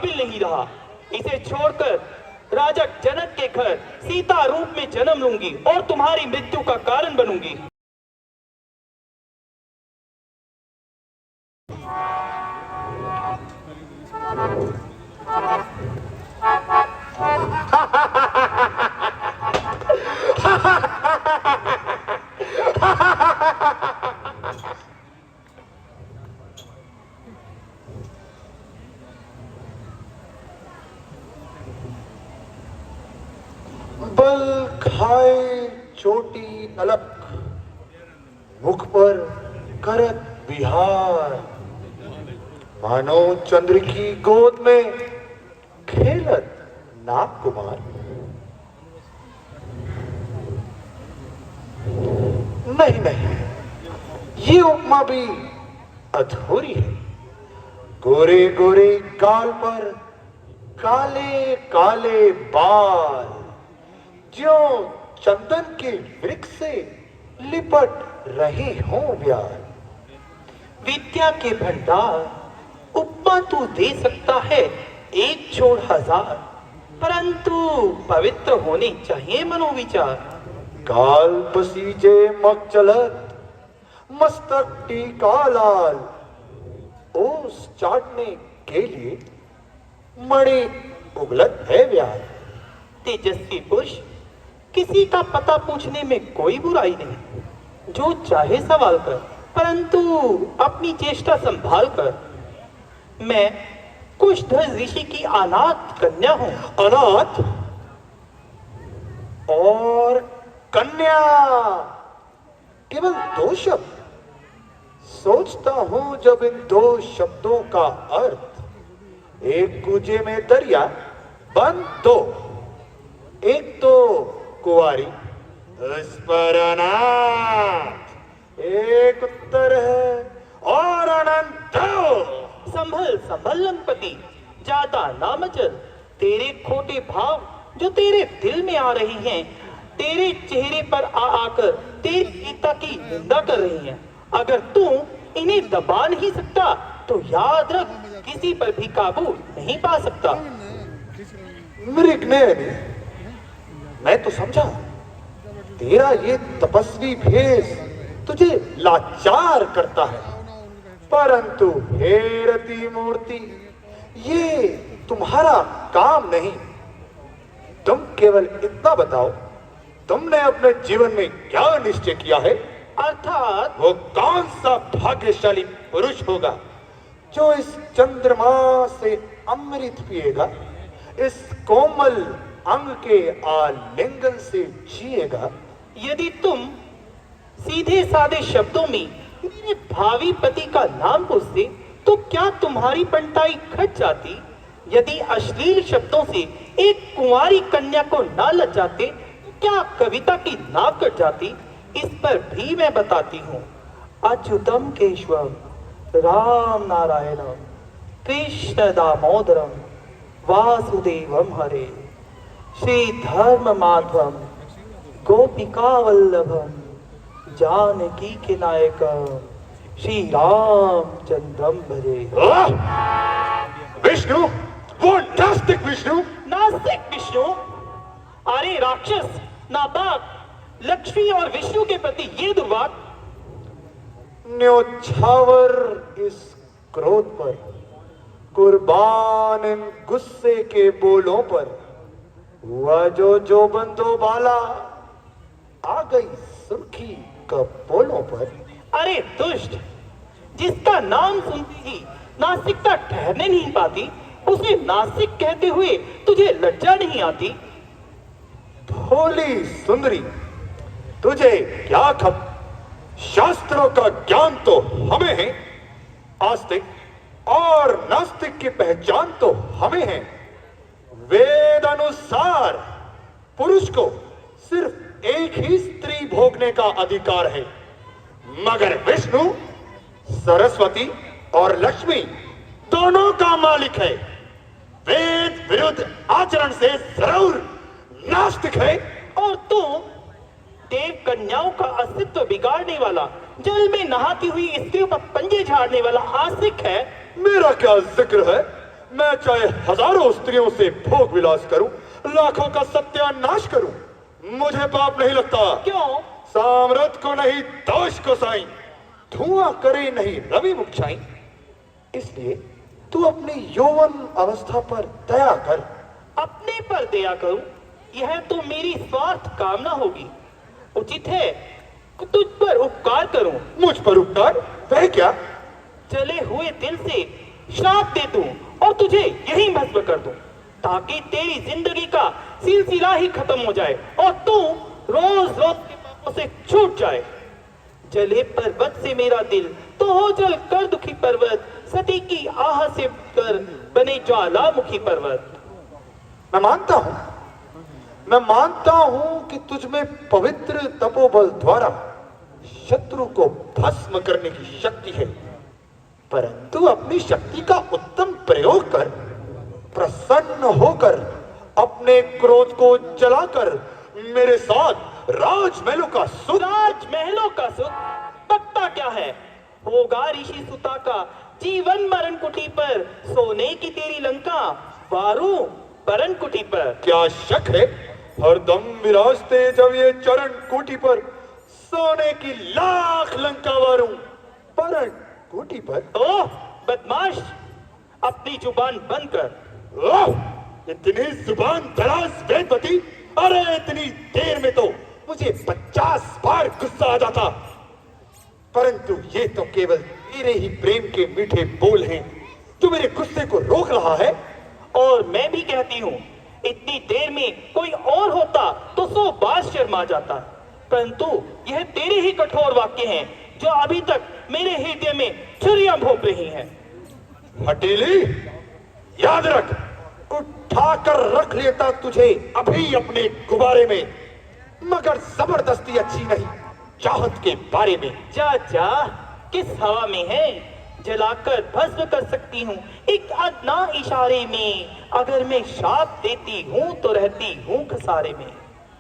काबिल नहीं रहा। इसे छोड़कर राजा जनक के घर सीता रूप में जन्म लूंगी और तुम्हारी मृत्यु का कारण बनूंगी। बल खाए चोटी अलक, मुख पर करत विहार, मानो चंद्र की गोद में खेलत नाग कुमार। नहीं नहीं, ये उपमा भी अधूरी है। गोरे गोरे गाल पर काले काले बाल, जो चंदन के वृक्ष से लिपट रही हों व्याल। विद्या के भंडार उपमा तू दे सकता है एक छोड़ हजार, परंतु पवित्र होने चाहिए मनोविचार। गाल पसीजे मग चलत, मस्तक टीका लाल, ओस चाटने के लिए मणि उगलत है व्याल। तेजस्वी पुरुष, किसी का पता पूछने में कोई बुराई नहीं। जो चाहे सवाल कर, परंतु अपनी चेष्टा संभाल कर। मैं कुशध्वज ऋषि की अनाथ कन्या हूं। अनाथ और कन्या, केवल दो शब्द। सोचता हूं जब इन दो शब्दों का अर्थ, एक कूजे में दरिया बंद दो, एक तो कुंवारी उस पर अनाथ, एक उत्तर है और अनंत। संभल संभल लंपति, ज्यादा ना मचल। तेरे खोटे भाव जो तेरे दिल में आ रही हैं, तेरे चेहरे पर आ आकर तेरी गीता की निंदा कर रही हैं। अगर तू इन्हें दबा नहीं सकता तो याद रख, किसी पर भी काबू नहीं पा सकता। मृगनयनी, मैं तो समझा तेरा ये तपस्वी भेष तुझे लाचार करता है, परंतु हे रति मूर्ति, ये तुम्हारा काम नहीं। तुम केवल इतना बताओ, तुमने अपने जीवन में क्या निश्चय किया है? अर्थात वो कौन सा भाग्यशाली पुरुष होगा जो इस चंद्रमा से अमृत पिएगा, इस कोमल अंग के आलिंगन से जिएगा? यदि तुम सीधे साधे शब्दों में मेरे भावी पति का नाम पूछते तो क्या तुम्हारी पंटाई घट जाती? यदि अश्लील शब्दों से एक कुंवारी कन्या को ना लजाते तो क्या कविता की नाव कट जाती? इस पर भी मैं बताती हूँ। अच्युतम केशवम राम नारायणम कृष्ण दामोदरम वासुदेवम हरे, श्री धर्म माधवम गोपिका वल्लभम जानकी के नायकम श्री रामचंद्रम भजे। विष्णु, वो नास्तिक विष्णु। नास्तिक विष्णु? अरे राक्षस, नापाक, लक्ष्मी और विष्णु के प्रति ये दुर्वार। न्योछावर इस क्रोध पर, कुर्बान इन गुस्से के बोलों पर, हुआ जो बंदो बाला, आ गई सुर्खी कपोलों पर। अरे दुष्ट, जिसका नाम सुनते ही नास्तिकता ठहरने नहीं पाती, उसे नास्तिक कहते हुए तुझे लज्जा नहीं आती? भोली सुंदरी, तुझे क्या खबर? शास्त्रों का ज्ञान तो हमें है, आस्तिक और नास्तिक की पहचान तो हमें है। वेद अनुसार पुरुष को सिर्फ एक ही स्त्री भोगने का अधिकार है, मगर विष्णु, सरस्वती और लक्ष्मी दोनों का मालिक है। वेद विरुद्ध आचरण से जरूर नास्तिक है। और तू देव कन्याओं का अस्तित्व बिगाड़ने वाला, जल में नहाती हुई स्त्रियों पर पंजे झाड़ने वाला आस्तिक है। मेरा क्या जिक्र है? मैं चाहे हजारों स्त्रियों से भोग विलास करूं, लाखों का सत्यानाश करूं, मुझे पाप नहीं लगता। क्यों? सामर्थ को नहीं दोष को साई, धुआं करे नहीं रवि मुक्षाई। इसलिए तू अपनी यौवन अवस्था पर दया कर। अपने पर दया करूं, यह तो मेरी स्वार्थ कामना होगी। उचित है कि तुझ पर उपकार करूं। मुझ पर उपकार? वह क्या? जले हुए दिल से श्राप दे दूं और तुझे यहीं भस्म कर दूं, ताकि तेरी जिंदगी का सिलसिला ही खत्म हो जाए और तू रोज रोज के पापों से छूट जाए। जले पर्वत से मेरा दिल, तो हो जल कर दुखी पर्वत, सती की आह से कर बने ज्वालामुखी पर्वत। मैं मानता हूं कि तुझ में पवित्र तपोबल द्वारा शत्रु को भस्म करने की शक्ति है, परंतु अपनी शक्ति का उत्तम प्रयोग कर, प्रसन्न होकर अपने क्रोध को जलाकर मेरे साथ राजमहलों का सुख। राजमहलों का सुख पत्ता क्या है? होगा ऋषि सुता का जीवन मरण कुटी पर, सोने की तेरी लंका वारू परन कुटी पर। क्या शक है, हरदम विराजते जब ये चरण कुटी पर, सोने की लाख लंका वारू परन कुटी पर। ओह बदमाश, अपनी जुबान बंद कर। ओह, इतनी जुबान दराज वेदवती, अरे इतनी देर में तो मुझे 50 बार गुस्सा आ जाता, परंतु ये तो केवल तेरे ही प्रेम के मीठे बोल हैं जो मेरे गुस्से को रोक रहा है। और मैं भी कहती हूँ, इतनी देर में कोई और होता तो 100 बार शर्मा जाता, परंतु यह तेरे ही कठोर वाक्य हैं जो अभी तक मेरे हृदय में छुरियां भोंक रही हैं। हटेली, याद रख, उठाकर रख लेता तुझे अभी अपने गुब्बारे में, मगर जबरदस्ती अच्छी नहीं, चाहत के बारे में। जा जा, किस हवा में है, जलाकर भस्म कर सकती हूँ एक अदना इशारे में। अगर मैं शाप देती हूँ तो रहती हूँ खसारे में,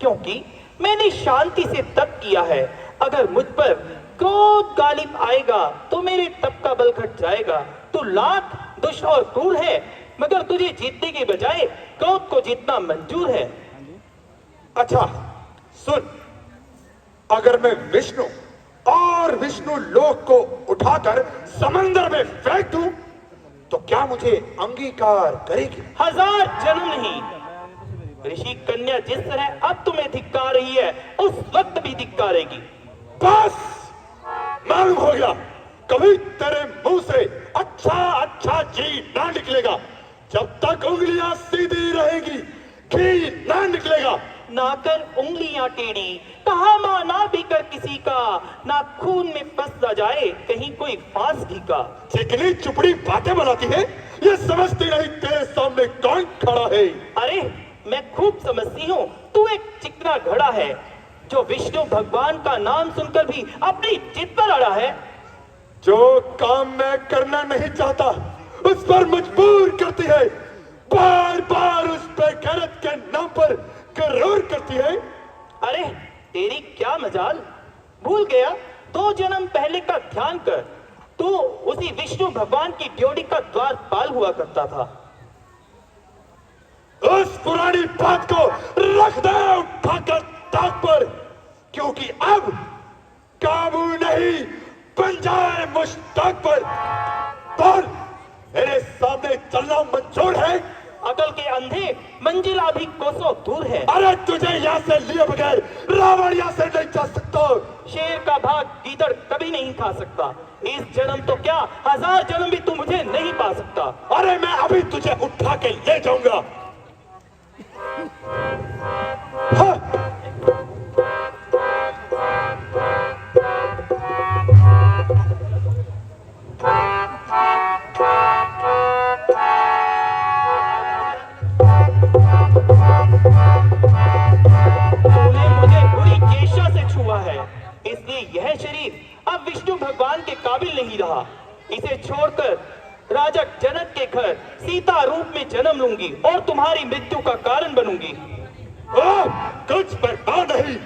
क्योंकि मैंने शांति से तप किया है। अगर मुझ पर क्रोध गालिब आएगा तो मेरे तप का बल घट जाएगा। तू लाख दुष्ट और क्रूर है, मगर तुझे जीतने के बजाय क्रोध को जीतना मंजूर है। अच्छा सुन, अगर मैं विष्णु और विष्णु लोक को उठाकर समंदर में फेंक दूं, तो क्या मुझे अंगीकार करेगी? 1000 जन्म नहीं। ऋषि कन्या जिस तरह अब तुम्हें धिक्कार रही है, उस वक्त भी धिक्कारेगी। बस मालूम हो गया, कभी तेरे मुंह से अच्छा अच्छा जी ना निकलेगा। जब तक उंगलियां सीधी रहेगी, घी ना निकलेगा। ना कर उंगलियां टेढ़ी, कहा माना भी कर किसी का, ना खून में फंस ना जाए कहीं कोई फांस घी का। चिकनी चुपड़ी बातें बनाती है, ये समझती नहीं तेरे सामने कौन खड़ा है। अरे मैं खूब समझती हूँ, तू एक चिकना घड़ा है जो विष्णु भगवान का नाम सुनकर भी अपनी जिद पर अड़ा है। जो काम मैं करना नहीं चाहता उस पर मजबूर करती है, बार बार उस पर गैरत के नाम पर गरूर करती है। अरे तेरी क्या मजाल, भूल गया 2 जन्म पहले का ध्यान कर, तू उसी विष्णु भगवान की ड्योढ़ी का द्वारपाल हुआ करता था। उस पुरानी बात को रख दे उठाकर ताक पर, क्योंकि अब काबू नहीं बन जाए मुश्ताक पर। बोल, मेरे सामने चलना मंजूर है? अकल के अंधे मंजिल अभी कोसों दूर है। अरे तुझे यहाँ से लिए बगैर रावण यहाँ से नहीं जा सकता। शेर का भाग गीदड़ कभी नहीं खा सकता, इस जन्म तो क्या 1000 जन्म भी तू मुझे नहीं पा सकता। अरे मैं अभी तुझे उठा के ले जाऊंगा। हाँ। तूने मुझे बुरी केशा से छुआ है, इसलिए यह शरीर अब विष्णु भगवान के काबिल नहीं रहा। इसे छोड़कर राजा जनक के घर सीता रूप में जन्म लूंगी और तुम्हारी मृत्यु का कारण बनूंगी। कुछ बर्बाद नहीं,